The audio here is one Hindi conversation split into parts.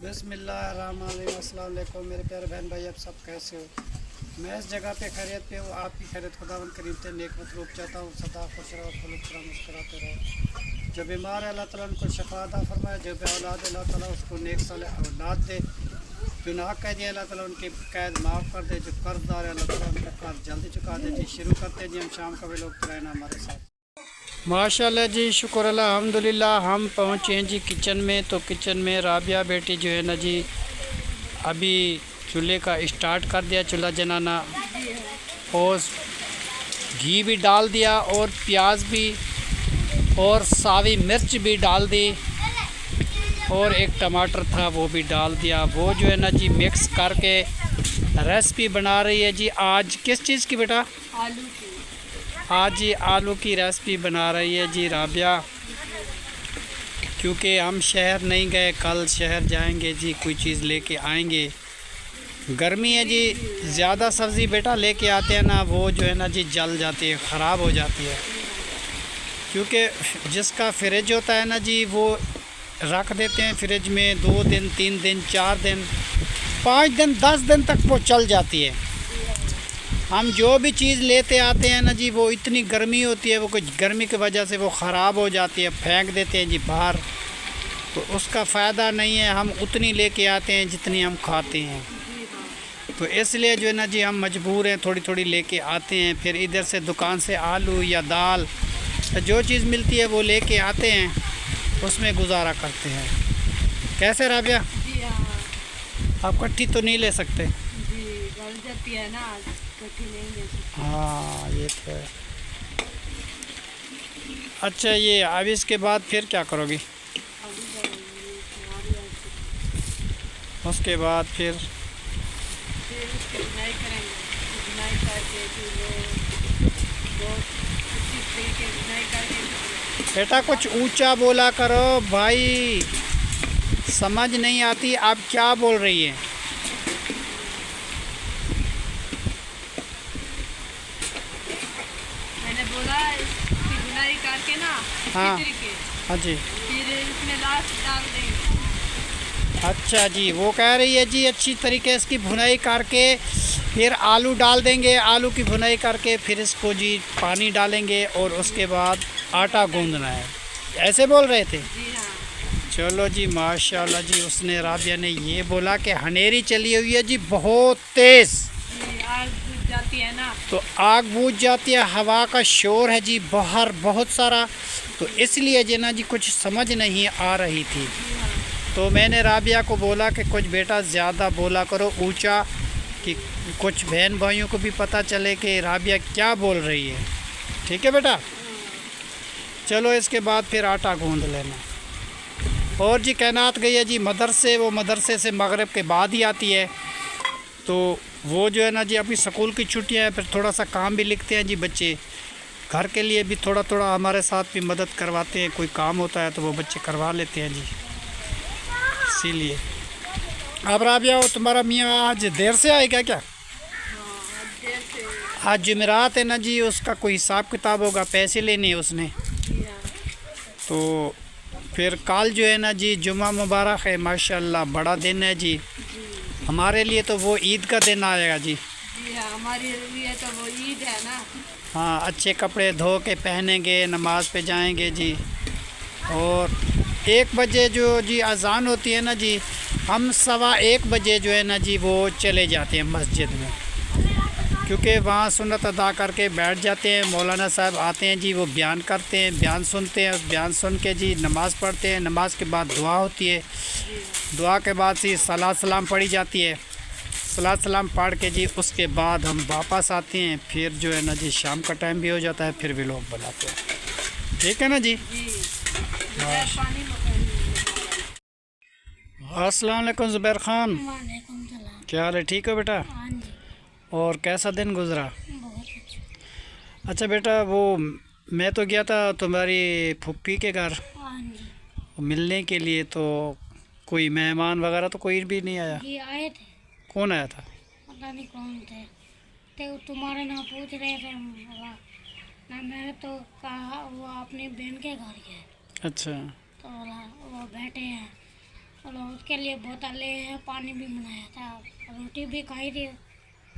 बिस्मिल्लाहिर्रहमानिर्रहीम। अस्सलाम वालेकुम मेरे प्यारे बहन भाई, आप सब कैसे हो? मैं इस जगह पे खैरियत पे हूँ। आपकी खैरियत खुदावंद करीम से नेक मतलूब चाहता हूँ। सदा खुश रहो, खुलूक मुस्कुराते रहो। जो बीमार है अल्लाह ताला उनको शफा अता फरमाए। जो बेऔलाद अल्लाह ताला उसको नेक साले औलाद दे। जो नाक़ैद है अल्लाह ताला उनकी कैद माफ़ कर दे। जो कर्जदार है अल्लाह ताला उनका कर्ज जल्दी चुका दे। जी शुरू करते जी, हम शाम का भी लोग रहना हमारे साथ। माशाल्लाह जी, शुक्र अल्हम्दुलिल्लाह। हम पहुँचे हैं जी किचन में। तो किचन में राबिया बेटी जो है ना जी, अभी चूल्हे का स्टार्ट कर दिया, चूल्हा जलाना, और घी भी डाल दिया और प्याज भी और सावी मिर्च भी डाल दी और एक टमाटर था वो भी डाल दिया। वो जो है ना जी मिक्स करके रेसिपी बना रही है जी। आज किस चीज़ की बेटा? आलू की। आज जी आलू की रेसिपी बना रही है जी राबिया, क्योंकि हम शहर नहीं गए, कल शहर जाएंगे जी, कोई चीज़ लेके आएंगे। गर्मी है जी, ज़्यादा सब्ज़ी बेटा लेके आते हैं ना, वो जो है ना जी जल जाती है, ख़राब हो जाती है। क्योंकि जिसका फ्रिज होता है ना जी, वो रख देते हैं फ्रिज में 2 दिन 3 दिन 4 दिन 5 दिन 10 दिन तक वो चल जाती है। हम जो भी चीज़ लेते आते हैं ना जी, वो इतनी गर्मी होती है, वो कुछ गर्मी की वजह से वो ख़राब हो जाती है, फेंक देते हैं जी बाहर। तो उसका फ़ायदा नहीं है। हम उतनी लेके आते हैं जितनी हम खाते हैं। तो इसलिए जो है ना जी हम मजबूर हैं, थोड़ी थोड़ी लेके आते हैं। फिर इधर से दुकान से आलू या दाल, तो जो चीज़ मिलती है वो लेके आते हैं, उसमें गुजारा करते हैं। कैसे राबिया? जी हाँ आप कट्ठी तो नहीं ले सकते? जी, गल जाती है ना, कट्ठी नहीं ले सकते। हाँ ये तो है। अच्छा, ये अब इसके बाद फिर क्या करोगी? आलू डालेंगे, हमारी ऐसे। उसके बाद फिर फिर उसकी बुनाई करेंगे। बुनाई करके फिर वो बहुत अच्छी तरीके बुनाई करके। बेटा कुछ ऊंचा बोला करो भाई, समझ नहीं आती आप क्या बोल रही हैं। मैंने बोला इसकी बुनाई करके ना हाँ अच्छी तरीके, हाँ जी। फिर इसमें लास्ट डाल देंगे। अच्छा जी, वो कह रही है जी अच्छी तरीके से इसकी भुनाई करके फिर आलू डाल देंगे। आलू की भुनाई करके फिर इसको जी पानी डालेंगे और उसके बाद आटा गूंदना है, ऐसे बोल रहे थे। जी हाँ। चलो जी माशाल्लाह जी। उसने राबिया ने ये बोला कि हनेरी चली हुई है जी बहुत तेज़, जी, आग बुझ जाती है ना। तो आग बूझ जाती है, हवा का शोर है जी बाहर बहुत सारा, तो इसलिए जो ना जी कुछ समझ नहीं आ रही थी। जी हाँ। तो मैंने राबिया को बोला कि कुछ बेटा ज़्यादा बोला करो ऊंचा, कि कुछ बहन भाइयों को भी पता चले कि राबिया क्या बोल रही है। ठीक है बेटा? चलो इसके बाद फिर आटा गूंद लेना। और जी कैनात गई है जी मदरसे, वो मदरसे से मगरिब के बाद ही आती है। तो वो जो है ना जी अभी स्कूल की छुट्टियां हैं, फिर थोड़ा सा काम भी लिखते हैं जी बच्चे, घर के लिए भी थोड़ा थोड़ा हमारे साथ भी मदद करवाते हैं। कोई काम होता है तो वो बच्चे करवा लेते हैं जी, इसीलिए। अब राबिया, वो तुम्हारा मियाँ आज देर से आएगा क्या? हाँ, देर से। आज जुमेरात है ना जी, उसका कोई हिसाब किताब होगा, पैसे लेने हैं उसने। जी हाँ। तो फिर कल जो है ना जी जुमा मुबारक है, माशाल्लाह बड़ा दिन है जी जी। हमारे लिए। तो वो ईद का दिन आएगा जी। जी हाँ, हमारे लिए तो वो ईद है ना। हाँ, अच्छे कपड़े धो के पहनेंगे, नमाज पे जाएंगे जी। और 1 बजे जो जी अज़ान होती है ना जी, हम 1:15 बजे जो है ना जी वो चले जाते हैं मस्जिद में, क्योंकि वहाँ सुन्नत अदा करके बैठ जाते हैं। मौलाना साहब आते हैं जी, वो बयान करते हैं, बयान सुनते हैं, बयान सुन के जी नमाज़ पढ़ते हैं। नमाज के बाद दुआ होती है, दुआ के बाद जी सलात सलाम पढ़ी जाती है। सलात सलाम पढ़ के जी उसके बाद हम वापस आते हैं। फिर जो है ना जी शाम का टाइम भी हो जाता है, फिर भी लोग बनाते हैं। ठीक है ना जी? जी। पानी अस्सलाम वालेकुम ज़ुबैर ख़ान, वालेकुम सलाम। क्या हाल है? ठीक हो बेटा? हाँ जी, और कैसा दिन गुज़रा? बहुत अच्छा। अच्छा बेटा, वो मैं तो गया था तुम्हारी फुप्पी के घर हाँ जी। मिलने के लिए, तो कोई मेहमान वगैरह तो कोई भी नहीं आया? ये आए थे, कौन आया था? पता नहीं कौन थे। तो तुम्हारे नाम पूछ रहे थे, बोला ना, मैंने तो कहा वो अपनी बहन के घर गए। अच्छा। तो बोला वो बैठे हैं, और उसके लिए बोतलें पानी भी बनाया था, रोटी भी खाई थी,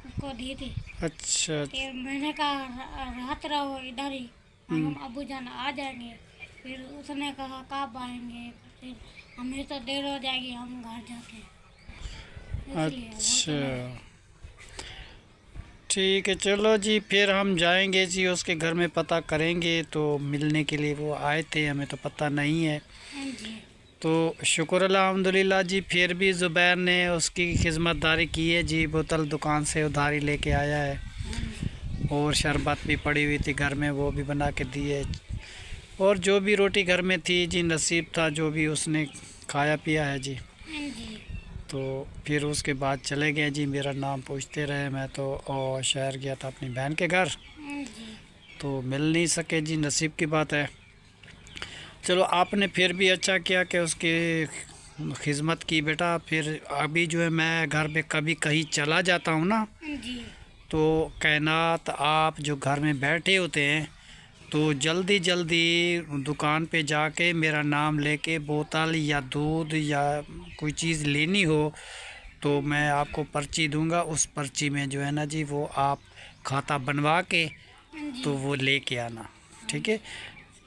उसको दी थी। अच्छा फिर मैंने कहा रात रहो इधर ही, हम अबू जान आ जाएंगे। फिर उसने कहा कब आएंगे, फिर हमें तो देर हो जाएगी, हम घर जाके, इसलिए वो चले गए। अच्छा ठीक है, चलो जी, फिर हम जाएंगे जी उसके घर में, पता करेंगे। तो मिलने के लिए वो आए थे, हमें तो पता नहीं है। हाँ जी। तो शुक्र अल्हम्दुलिल्लाह जी, फिर भी ज़ुबैर ने उसकी खिदमतदारी की है जी। बोतल दुकान से उधारी लेके आया है, हाँ जी। और शरबत भी पड़ी हुई थी घर में, वो भी बना के दी है। और जो भी रोटी घर में थी जी, नसीब था जो भी उसने खाया पिया है जी। हाँ जी। तो फिर उसके बाद चले गए जी, मेरा नाम पूछते रहे। मैं तो और शहर गया था अपनी बहन के घर, हाँ जी। तो मिल नहीं सके जी, नसीब की बात है। चलो, आपने फिर भी अच्छा किया कि उसकी खिदमत की बेटा। फिर अभी जो है मैं घर पे कभी कहीं चला जाता हूँ ना, हाँ जी। तो कायनात आप जो घर में बैठे होते हैं, तो जल्दी जल्दी दुकान पे जाके मेरा नाम लेके बोतल या दूध या कोई चीज़ लेनी हो, तो मैं आपको पर्ची दूंगा। उस पर्ची में जो है ना जी, वो आप खाता बनवा के हाँ जी। तो वो लेके आना, ठीक है।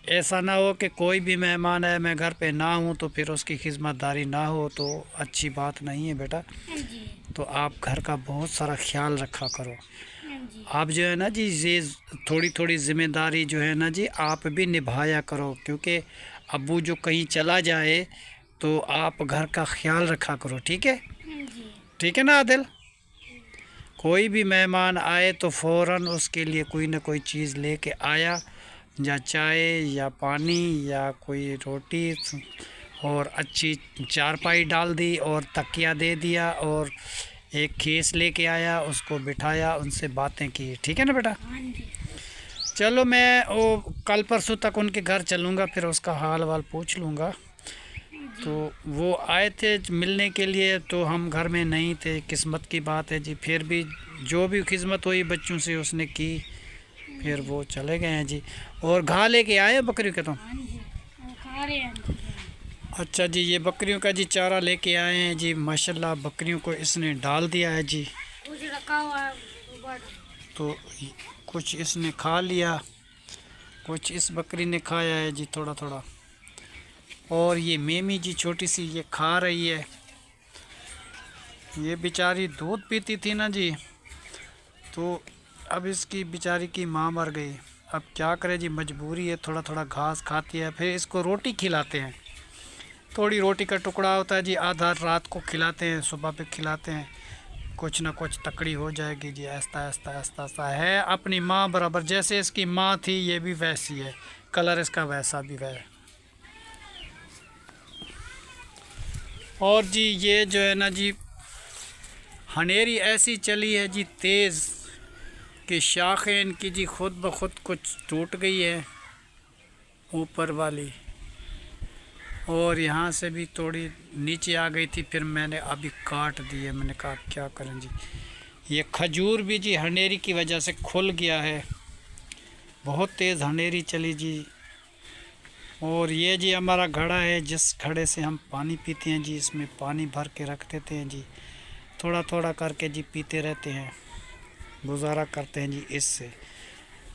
ऐसा ना हो कि कोई भी मेहमान है, मैं घर पे ना हूँ, तो फिर उसकी खिदमतदारी ना हो, तो अच्छी बात नहीं है बेटा। हाँ जी। तो आप घर का बहुत सारा ख्याल रखा करो। हाँ जी। आप जो है ना जी, ये थोड़ी थोड़ी ज़िम्मेदारी जो है ना जी, आप भी निभाया करो, क्योंकि अब्बू जो कहीं चला जाए तो आप घर का ख्याल रखा करो, ठीक है। हाँ जी। ठीक है ना आदिल। कोई भी मेहमान आए तो फ़ौरन उसके लिए कोई ना कोई चीज़ लेके आया, या चाय या पानी या कोई रोटी, और अच्छी चारपाई डाल दी और तकिया दे दिया, और एक खीस लेके आया, उसको बिठाया, उनसे बातें की, ठीक है ना बेटा। हाँ जी। चलो, मैं वो कल परसों तक उनके घर चलूँगा, फिर उसका हाल वाल पूछ लूँगा। तो वो आए थे मिलने के लिए, तो हम घर में नहीं थे, किस्मत की बात है जी। फिर भी जो भी खिदमत हुई बच्चों से उसने की, फिर वो चले गए हैं जी। और घा लेके आए बकरियों के तो। हाँ जी। वो खा रहे हैं जी। अच्छा जी, ये बकरियों का जी चारा लेके आए हैं जी। माशाल्लाह बकरियों को इसने डाल दिया है जी। कुछ रखा हुआ है ऊपर। तो कुछ इसने खा लिया, कुछ इस बकरी ने खाया है जी, थोड़ा थोड़ा। और ये मेमी जी छोटी सी, ये खा रही है। ये बेचारी दूध पीती थी ना जी, तो अब इसकी बेचारी की माँ मर गई। अब क्या करे जी, मजबूरी है, थोड़ा थोड़ा घास खाती है। फिर इसको रोटी खिलाते हैं, थोड़ी रोटी का टुकड़ा होता है जी, आधा रात को खिलाते हैं, सुबह पे खिलाते हैं। कुछ ना कुछ तकड़ी हो जाएगी जी, ऐसा ऐसा ऐसा ऐसा है। अपनी माँ बराबर, जैसे इसकी माँ थी ये भी वैसी है, कलर इसका वैसा भी है। और जी ये जो है ना जी, हनेरी ऐसी चली है जी तेज़, कि शाखें इनकी जी खुद ब खुद कुछ टूट गई है ऊपर वाली, और यहाँ से भी थोड़ी नीचे आ गई थी, फिर मैंने अभी काट दी है। मैंने कहा क्या करें जी, ये खजूर भी जी हनेरी की वजह से खुल गया है, बहुत तेज़ हनेरी चली जी। और ये जी हमारा घड़ा है, जिस घड़े से हम पानी पीते हैं जी, इसमें पानी भर के रख देते हैं जी, थोड़ा थोड़ा करके जी पीते रहते हैं, गुजारा करते हैं जी इससे।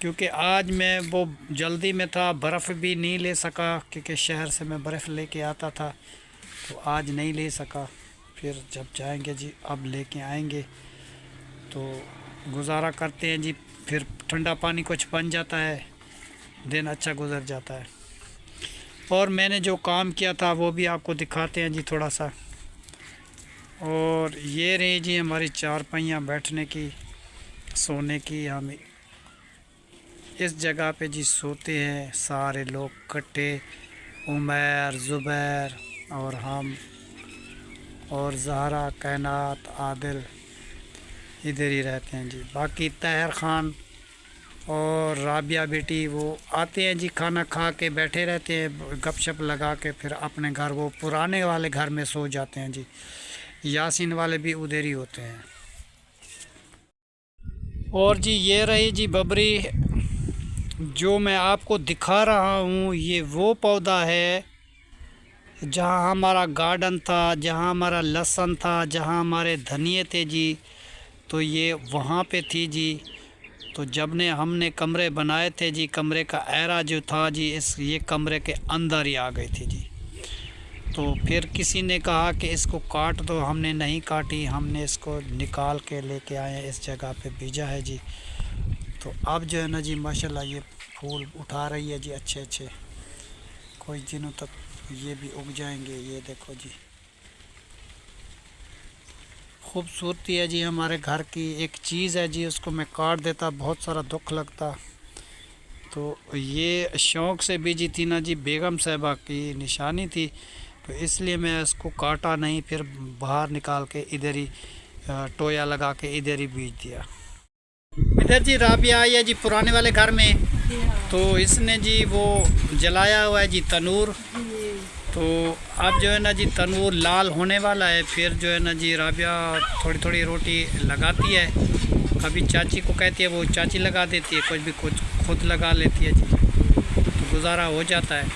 क्योंकि आज मैं वो जल्दी में था, बर्फ़ भी नहीं ले सका, क्योंकि शहर से मैं बर्फ़ लेके आता था, तो आज नहीं ले सका। फिर जब जाएंगे जी, अब लेके आएंगे, तो गुजारा करते हैं जी। फिर ठंडा पानी कुछ बन जाता है, दिन अच्छा गुजर जाता है। और मैंने जो काम किया था वो भी आपको दिखाते हैं जी थोड़ा सा। और ये रही जी हमारी चारपाइयाँ बैठने की, सोने की। हम इस जगह पे जी सोते हैं सारे लोग इकट्ठे, उमर, ज़ुबैर और हम, और ज़हरा, कायनात, आदिल इधर ही रहते हैं जी। बाकी ताहिर ख़ान और राबिया बेटी वो आते हैं जी, खाना खा के बैठे रहते हैं गपशप लगा के, फिर अपने घर वो पुराने वाले घर में सो जाते हैं जी। यासीन वाले भी उधर ही होते हैं। और जी ये रही जी बबरी, जो मैं आपको दिखा रहा हूँ, ये वो पौधा है जहाँ हमारा गार्डन था, जहाँ हमारा लहसुन था, जहाँ हमारे धनिए थे जी, तो ये वहाँ पे थी जी। तो जब ने हमने कमरे बनाए थे जी, कमरे का एरा जो था जी, ये कमरे के अंदर ही आ गई थी जी। तो फिर किसी ने कहा कि इसको काट दो, हमने नहीं काटी, हमने इसको निकाल के लेके आए हैं, इस जगह पे बीजा है जी। तो अब जो है ना जी माशाल्लाह ये फूल उठा रही है जी अच्छे अच्छे, कुछ दिनों तक ये भी उग जाएंगे। ये देखो जी, खूबसूरती है जी हमारे घर की। एक चीज़ है जी, उसको मैं काट देता बहुत सारा दुख लगता। तो ये शौक़ से बीजी थी ना जी, बेगम साहिबा की निशानी थी, तो इसलिए मैं इसको काटा नहीं, फिर बाहर निकाल के इधर ही टोया लगा के इधर ही बीज दिया। इधर जी राबिया आई है जी पुराने वाले घर में, तो इसने जी वो जलाया हुआ है जी तनूर। तो अब जो है ना जी तनूर लाल होने वाला है, फिर जो है ना जी राबिया थोड़ी थोड़ी रोटी लगाती है। कभी चाची को कहती है, वो चाची लगा देती है, कुछ भी कुछ खुद लगा लेती है जी, तो गुजारा हो जाता है।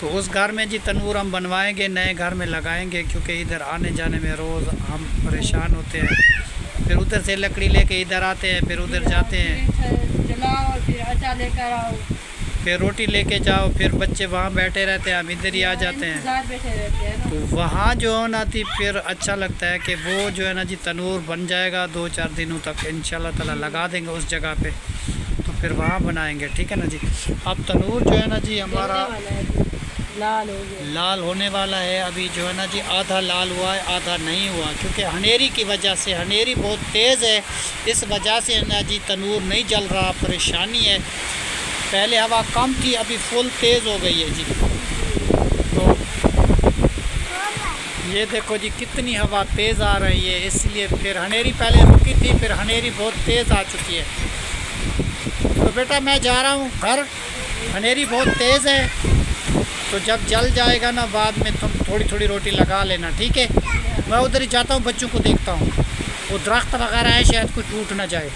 तो उस घर में जी तनूर हम बनवाएंगे, नए घर में लगाएंगे, क्योंकि इधर आने जाने में रोज़ हम परेशान होते हैं। फिर उधर से लकड़ी लेके इधर आते हैं, फिर उधर जाते हैं, जलाओ, फिर आटा लेकर आओ, फिर रोटी लेके जाओ, फिर बच्चे वहाँ बैठे रहते हैं, हम इधर ही आ जाते हैं। बैठे रहते हैं ना। तो वहाँ जो है ना थी, फिर अच्छा लगता है कि वो जो है ना जी तनूर बन जाएगा 2-4 दिनों तक इंशाल्लाह ताला, लगा देंगे उस जगह पे, तो फिर वहाँ बनाएंगे, ठीक है ना जी। अब तनूर जो है ना जी हमारा लाल हो गया, लाल होने वाला है। अभी जो है ना जी आधा लाल हुआ है, आधा नहीं हुआ, क्योंकि हनेरी की वजह से, हनेरी बहुत तेज़ है, इस वजह से ना जी तनूर नहीं जल रहा, परेशानी है। पहले हवा कम थी, अभी फुल तेज़ हो गई है जी। तो ये देखो जी कितनी हवा तेज़ आ रही है, इसलिए फिर हनेरी पहले रुकी थी, फिर हनेरी बहुत तेज़ आ चुकी है। तो बेटा मैं जा रहा हूँ घर, हनेरी बहुत तेज़ है, तो जब जल जाएगा ना बाद में तुम थोड़ी थोड़ी रोटी लगा लेना, ठीक है। मैं उधर ही जाता हूँ, बच्चों को देखता हूँ, वो दरख्त वगैरह है शायद कुछ टूट ना जाए,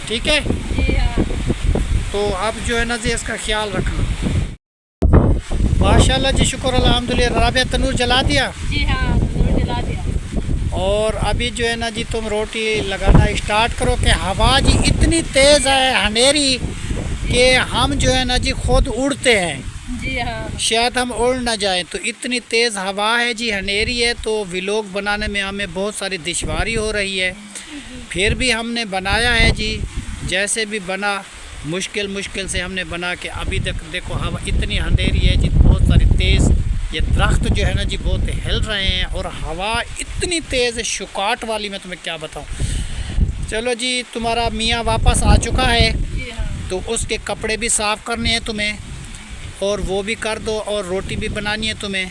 ठीक है। तो अब जो है ना जी इसका ख्याल रखना। माशाल्लाह जी, शुक्र अल्हम्दुलिल्लाह। राबिया तनूर जला दिया जी हाँ, तनूर जला दिया। और अभी जो है ना जी तुम रोटी लगाना स्टार्ट करो कि हवा जी इतनी तेज़ है हनेरी कि हम जो है ना जी खुद उड़ते हैं, जी हाँ, शायद हम उड़ ना जाएं, तो इतनी तेज़ हवा है जी, हनेरी है। तो व्लॉग बनाने में हमें बहुत सारी दुश्वारी हो रही है, फिर भी हमने बनाया है जी, जैसे भी बना, मुश्किल से हमने बना के अभी तक देखो हवा इतनी अंधेरी है जी, बहुत सारी तेज़, ये दरख्त जो है ना जी बहुत हिल रहे हैं, और हवा इतनी तेज़ है शुकाट वाली, मैं तुम्हें क्या बताऊं। चलो जी, तुम्हारा मियाँ वापस आ चुका है, जी हाँ। तो उसके कपड़े भी साफ़ करने हैं तुम्हें, और वो भी कर दो, और रोटी भी बनानी है तुम्हें।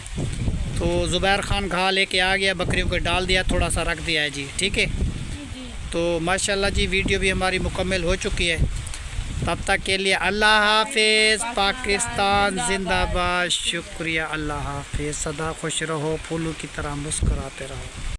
तो ज़ुबैर ख़ान घा लेके आ गया, बकरियों को डाल दिया, थोड़ा सा रख दिया है जी, ठीक है। तो माशाल्लाह जी वीडियो भी हमारी मुकम्मल हो चुकी है। तब तक के लिए अल्लाह हाफिज़, पाकिस्तान जिंदाबाद। शुक्रिया, अल्लाह हाफिज़। सदा खुश रहो, फूलों की तरह मुस्कुराते रहो।